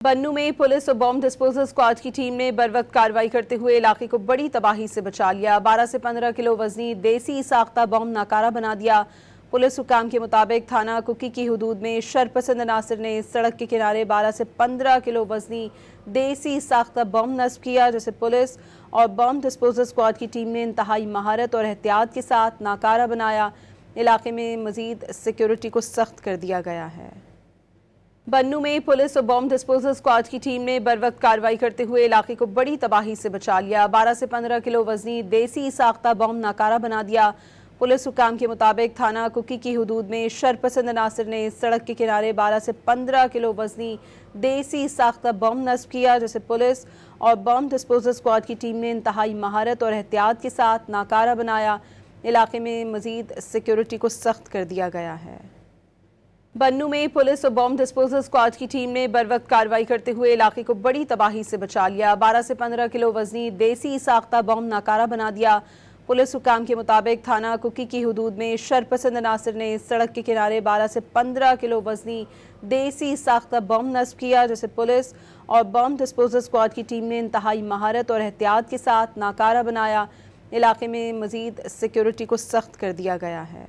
बन्नू में पुलिस और bomb disposal squad की टीम ने बरवक्त कार्रवाई करते हुए इलाके को बड़ी तबाही से बचा लिया। 12 से 15 किलो वजनी देसी साख्ता बॉम्ब नाकारा बना दिया। पुलिस हुकाम के मुताबिक थाना कुकी की हदूद में शरपसंद अनासर ने सड़क के किनारे 12 से 15 किलो वजनी देसी साख्ता बॉम्ब नस्ब किया, जिसे पुलिस और बॉम्ब डिस्पोजल स्क्वाड की टीम ने इंतहाई महारत और एहतियात के साथ नाकारा बनाया। इलाके में मजीद सिक्योरिटी को सख्त कर दिया गया है। बन्नू में पुलिस और बॉम्ब डिस्पोजल स्क्वाड की टीम ने बरवक्त कार्रवाई करते हुए इलाके को बड़ी तबाही से बचा लिया। 12 से 15 किलो वजनी देसी साख्ता बॉम्ब नाकारा बना दिया। पुलिस हुकाम के मुताबिक थाना कुकी की हदूद में शरपसंद अनासर ने सड़क के किनारे 12 से 15 किलो वजनी देसी साख्ता बॉम्ब नस्ब किया, जिसे पुलिस और बॉम्ब डिस्पोजल स्क्वाड की टीम ने इंतहाई महारत और एहतियात के साथ नाकारा बनाया। इलाके में मजीद सिक्योरिटी को सख्त कर दिया गया है। बन्नू में पुलिस और बॉम्ब डिस्पोजल स्क्वाड की टीम ने बरवक्त कार्रवाई करते हुए इलाके को बड़ी तबाही से बचा लिया। 12 से 15 किलो वजनी देसी साख्ता बॉम्ब नाकारा बना दिया। पुलिस हुकाम के मुताबिक थाना कुकी की हदूद में शरपसंद अनासर ने सड़क के किनारे 12 से 15 किलो वजनी देसी साख्ता बॉम्ब नस्ब किया, जिसे पुलिस और बॉम्ब डिस्पोजल स्क्वाड की टीम ने इंतहाई महारत और एहतियात के साथ नाकारा बनाया। इलाके में मजीद सिक्योरिटी को सख्त कर दिया गया है।